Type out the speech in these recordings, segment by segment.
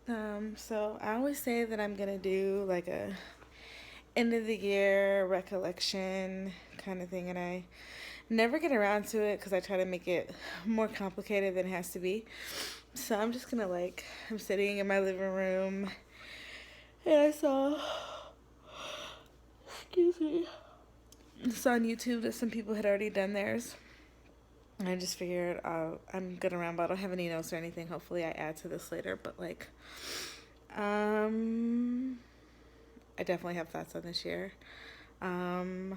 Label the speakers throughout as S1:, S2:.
S1: So I always say that I'm gonna do like a end of the year recollection kind of thing, and I never get around to it because I try to make it more complicated than it has to be. So I'm just gonna I'm sitting in my living room, and I excuse me, saw on YouTube that some people had already done theirs. And I just figured I'm good around, but I don't have any notes or anything. Hopefully, I add to this later. But um, I definitely have thoughts on this year. Um,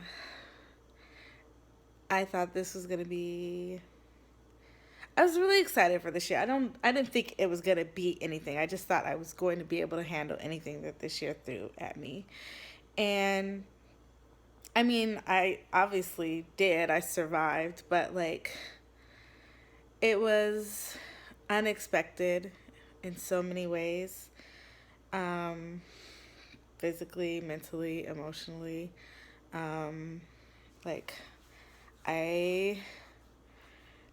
S1: I thought this was gonna be. I was really excited for this year. I didn't think it was gonna be anything. I just thought I was going to be able to handle anything that this year threw at me. And I mean, I obviously did. I survived, but it was unexpected in so many ways. Um, Physically, mentally, emotionally. Um, like I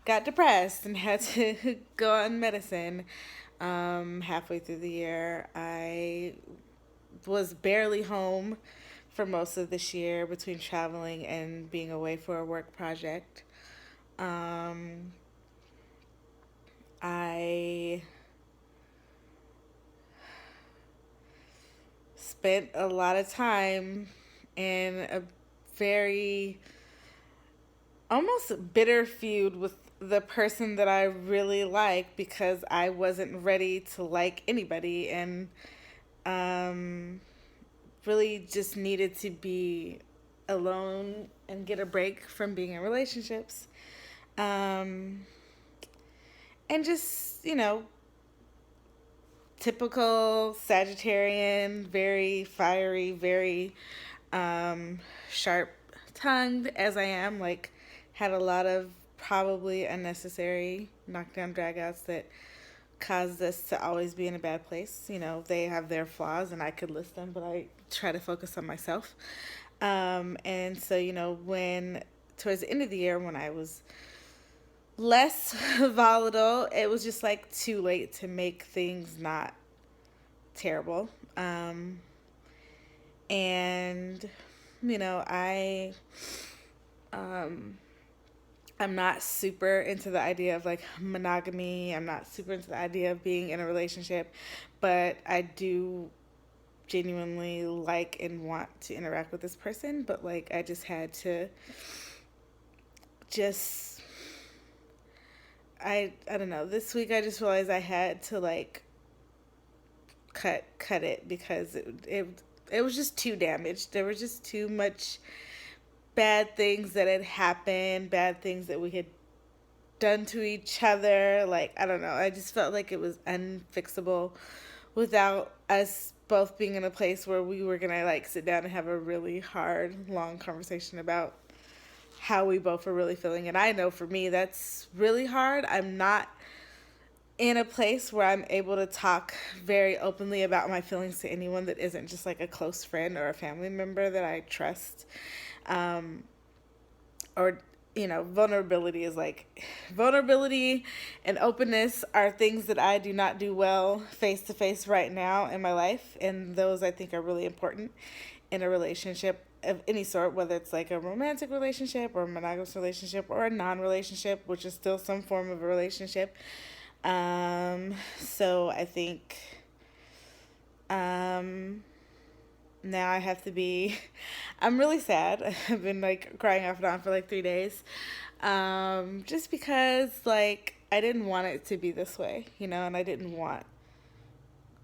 S1: got depressed and had to go on medicine. Halfway through the year, I was barely home for most of this year between traveling and being away for a work project. Um, I spent a lot of time in a very almost bitter feud with the person that I really like because I wasn't ready to like anybody and um, really just needed to be alone and get a break from being in relationships. Um, and just, typical Sagittarian, very fiery, very sharp tongued as I am, had a lot of probably unnecessary knockdown dragouts that caused us to always be in a bad place. They have their flaws and I could list them, but I try to focus on myself. And so, when towards the end of the year, when I was less volatile, it was just too late to make things not terrible. And, I um, I'm not super into the idea of monogamy. I'm not super into the idea of being in a relationship, but I do genuinely like and want to interact with this person. But I just had to just I don't know. This week I just realized I had to cut it because it was just too damaged. There was just too much bad things that had happened, bad things that we had done to each other. I don't know. I just felt like it was unfixable without us both being in a place where we were gonna sit down and have a really hard, long conversation about how we both were really feeling. And I know for me that's really hard. I'm not in a place where I'm able to talk very openly about my feelings to anyone that isn't just a close friend or a family member that I trust. Um, or vulnerability is vulnerability and openness are things that I do not do well face to face right now in my life, and those I think are really important in a relationship of any sort, whether it's a romantic relationship or a monogamous relationship or a non-relationship, which is still some form of a relationship. So I think um, now I have to be. I'm really sad. I've been crying off and on for 3 days, just because I didn't want it to be this way, and I didn't want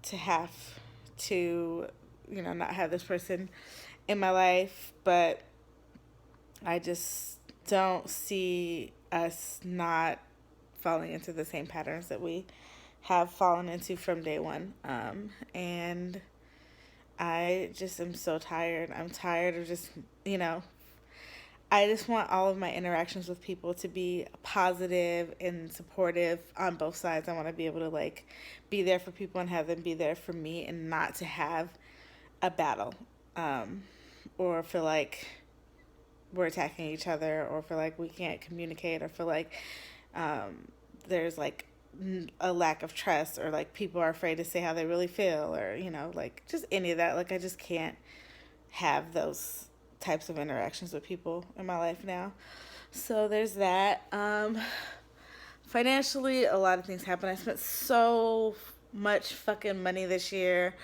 S1: to have to, not have this person in my life, but I just don't see us not falling into the same patterns that we have fallen into from day one. And I just am so tired. I'm tired of just, I just want all of my interactions with people to be positive and supportive on both sides. I want to be able to be there for people and have them be there for me, and not to have a battle, or feel like we're attacking each other, or feel like we can't communicate, or feel like there's a lack of trust, or like people are afraid to say how they really feel, or like just any of that. Like I just can't have those types of interactions with people in my life now. So there's that. Financially, a lot of things happen. I spent so much fucking money this year.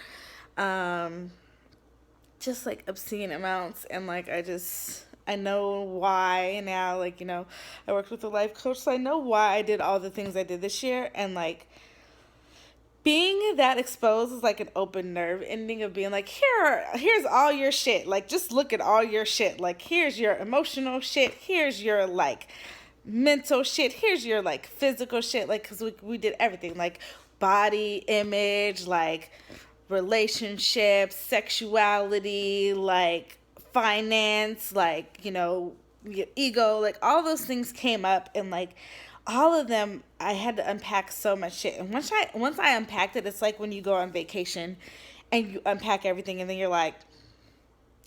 S1: Um, just like obscene amounts, and like I know why now. Like I worked with a life coach, so I know why I did all the things I did this year. And like being that exposed is like an open nerve ending of being like, here's all your shit. Like, just look at all your shit. Like, here's your emotional shit. Here's your like mental shit. Here's your like physical shit. Like, cause we did everything, like body image, like relationships, sexuality, like finance, like your ego, like all those things came up. And like all of them, I had to unpack so much shit. And once I unpacked it, it's like when you go on vacation and you unpack everything, and then you're like,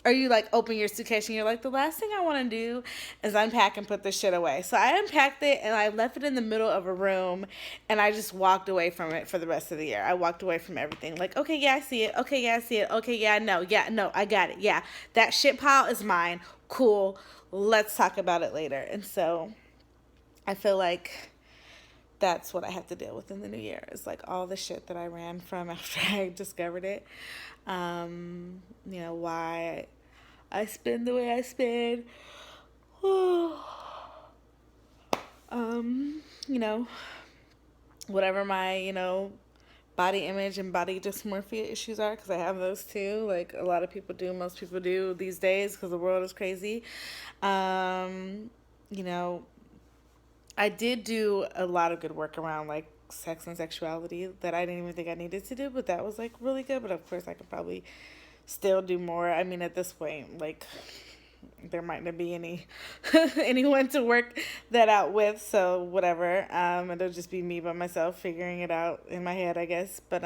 S1: or you like open your suitcase and you're like, the last thing I want to do is unpack and put this shit away. So I unpacked it and I left it in the middle of a room, and I just walked away from it for the rest of the year. I walked away from everything. Like, okay, yeah, I see it. Okay, yeah, I see it. Okay, yeah, no, I got it. Yeah, that shit pile is mine. Cool. Let's talk about it later. And so I feel like that's what I have to deal with in the new year. It's like all the shit that I ran from after I discovered it. Why I spend the way I spend. Whatever my, body image and body dysmorphia issues are, because I have those too. Like a lot of people do, most people do these days, because the world is crazy. You know, I did do a lot of good work around like sex and sexuality that I didn't even think I needed to do, but that was like really good. But of course, I could probably still do more. I mean, at this point, like there might not be any anyone to work that out with, so whatever. It'll just be me by myself figuring it out in my head, I guess. But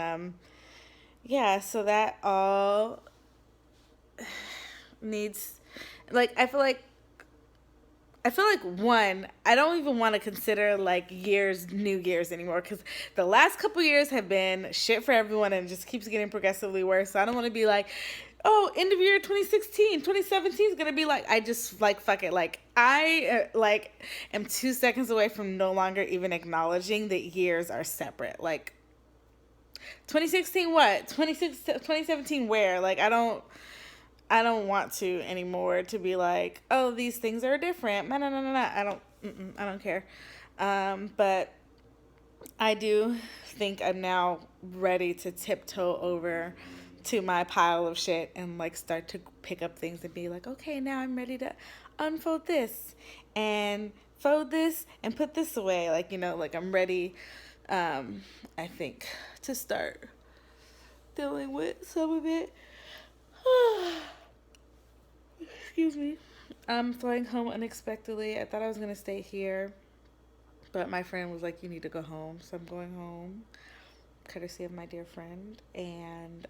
S1: yeah. So that all needs, like, I feel like one, I don't even want to consider like New Year's anymore, because the last couple years have been shit for everyone and it just keeps getting progressively worse. So I don't want to be like, oh, end of year 2016, 2017 is going to be like, I just like, fuck it. Like I am 2 seconds away from no longer even acknowledging that years are separate. Like 2016 what? 2017 where? Like I don't want to anymore to be like, oh, these things are different. No. I don't care. But I do think I'm now ready to tiptoe over to my pile of shit and like start to pick up things and be like, okay, now I'm ready to unfold this and fold this and put this away. Like, like I'm ready, I think, to start dealing with some of it. Excuse me. I'm flying home unexpectedly. I thought I was going to stay here, but my friend was like, you need to go home. So I'm going home, courtesy of my dear friend. And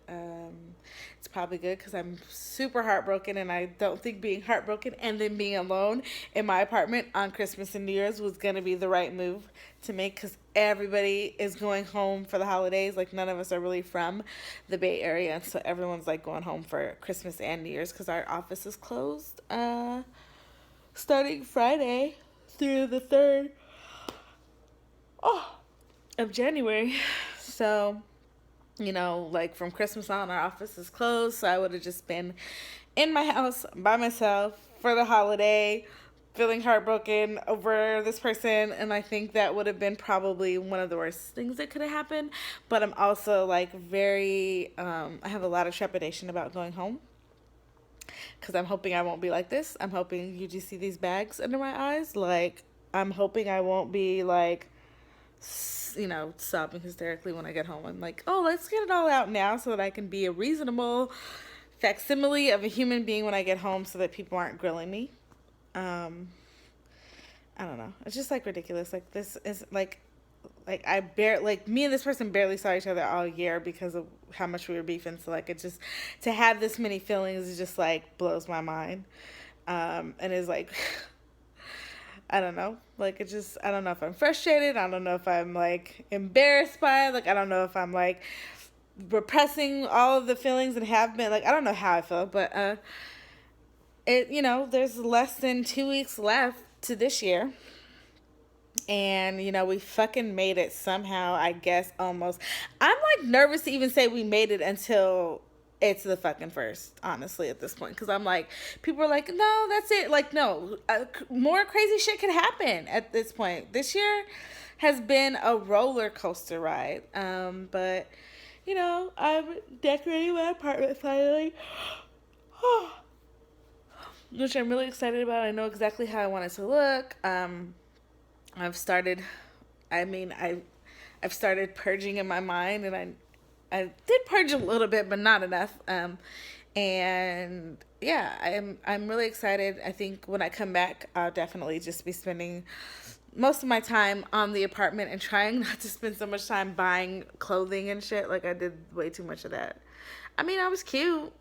S1: it's probably good because I'm super heartbroken, and I don't think being heartbroken and then being alone in my apartment on Christmas and New Year's was going to be the right move to make, because everybody is going home for the holidays. Like none of us are really from the Bay Area, and so everyone's like going home for Christmas and New Year's because our office is closed starting Friday through the 3rd of January. So like from Christmas on, our office is closed, so I would have just been in my house by myself for the holiday, feeling heartbroken over this person. And I think that would have been probably one of the worst things that could have happened. But I'm also like I have a lot of trepidation about going home, because I'm hoping I won't be like this. I'm hoping you just see these bags under my eyes. Like I'm hoping I won't be like, sobbing hysterically when I get home. I'm like, oh, let's get it all out now so that I can be a reasonable facsimile of a human being when I get home, so that people aren't grilling me. I don't know. It's just like ridiculous. Like this is like me and this person barely saw each other all year because of how much we were beefing. So like, it just, to have this many feelings is just like blows my mind. And it's like, I don't know. Like, it just, I don't know if I'm frustrated. I don't know if I'm like embarrassed by it. Like, I don't know if I'm like repressing all of the feelings that have been. Like, I don't know how I feel, but there's less than 2 weeks left to this year. And, we fucking made it somehow, I guess, almost. I'm like nervous to even say we made it until it's the fucking first, honestly, at this point. Because I'm like, people are like, no, that's it. Like, no, more crazy shit could happen at this point. This year has been a roller coaster ride. But, I'm decorating my apartment finally. Which I'm really excited about. I know exactly how I want it to look. I've started, I mean, I've started purging in my mind, and I did purge a little bit, but not enough. And yeah, I'm really excited. I think when I come back, I'll definitely just be spending most of my time on the apartment and trying not to spend so much time buying clothing and shit. Like, I did way too much of that. I mean, I was cute,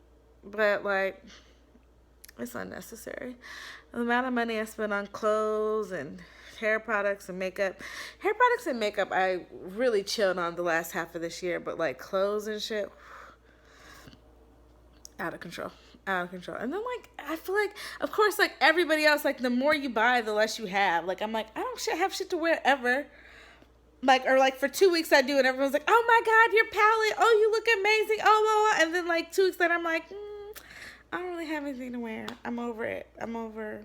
S1: but like, it's unnecessary. The amount of money I spent on clothes and hair products and makeup. Hair products and makeup I really chilled on the last half of this year, but like clothes and shit, out of control. Out of control. And then like, I feel like, of course, like everybody else, like the more you buy, the less you have. Like, I'm like, I don't have shit to wear ever. Like, or like for 2 weeks I do, and everyone's like, oh my God, your palette. Oh, you look amazing. Oh, and then like 2 weeks later, I'm like, I don't really have anything to wear. I'm over it. I'm over.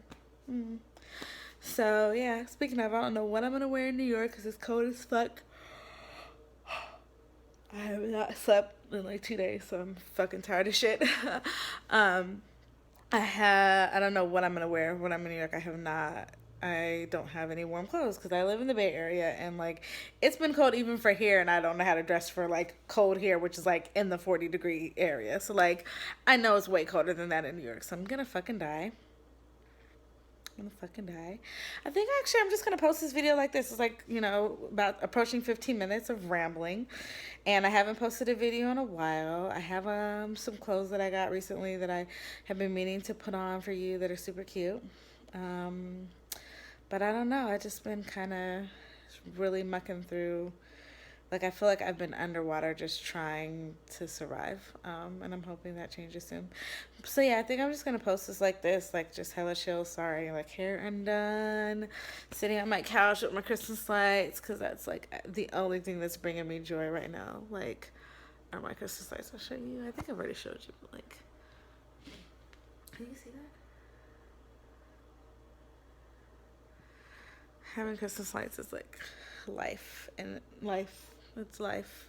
S1: So, yeah, speaking of, I don't know what I'm going to wear in New York because it's cold as fuck. I have not slept in like 2 days, so I'm fucking tired of shit. I don't know what I'm going to wear when I'm in New York. I don't have any warm clothes because I live in the Bay Area, and like it's been cold even for here, and I don't know how to dress for like cold here, which is like in the 40-degree area. So like I know it's way colder than that in New York, so I'm gonna fucking die. I think actually I'm just gonna post this video like this. It's like, about approaching 15 minutes of rambling, and I haven't posted a video in a while. I have some clothes that I got recently that I have been meaning to put on for you that are super cute. But I don't know. I just been kind of really mucking through. Like, I feel like I've been underwater just trying to survive. And I'm hoping that changes soon. So, yeah, I think I'm just going to post this like this. Like, just hella chill. Sorry. Like, hair undone. Sitting on my couch with my Christmas lights. Because that's, like, the only thing that's bringing me joy right now. Like, are my Christmas lights. I'll show you. I think I've already showed you. But, like, can you see that? Having Christmas lights is like life, and it's life.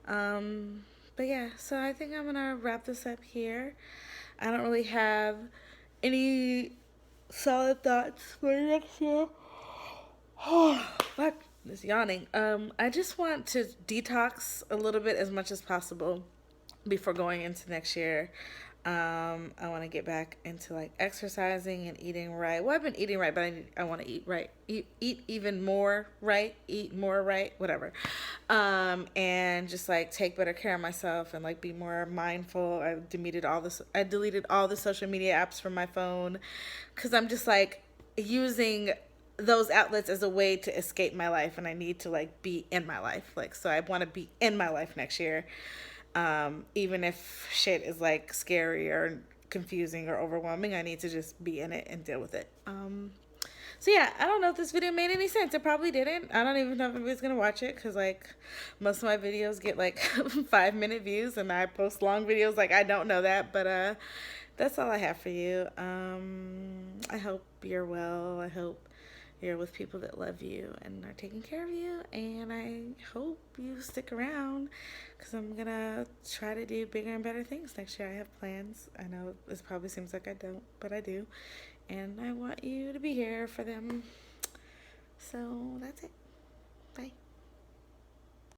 S1: But yeah, so I think I'm gonna wrap this up here. I don't really have any solid thoughts for next year. Oh, fuck, just yawning. I just want to detox a little bit as much as possible before going into next year. I want to get back into like exercising and eating right. Well, I've been eating right, but I want to eat right, eat even more right, eat more right, whatever. And just like take better care of myself and like be more mindful. I deleted all the social media apps from my phone because I'm just like using those outlets as a way to escape my life, and I need to like be in my life. Like, so I want to be in my life next year. Even if shit is like scary or confusing or overwhelming, I need to just be in it and deal with it. So yeah, I don't know if this video made any sense. It probably didn't. I don't even know if anybody's gonna watch it because like most of my videos get like 5-minute views, and I post long videos. Like, I don't know that, but that's all I have for you. I hope you're well. I hope you're with people that love you and are taking care of you, and I hope you stick around because I'm gonna try to do bigger and better things next year. I have plans. I know this probably seems like I don't, but I do, and I want you to be here for them. So that's it. Bye.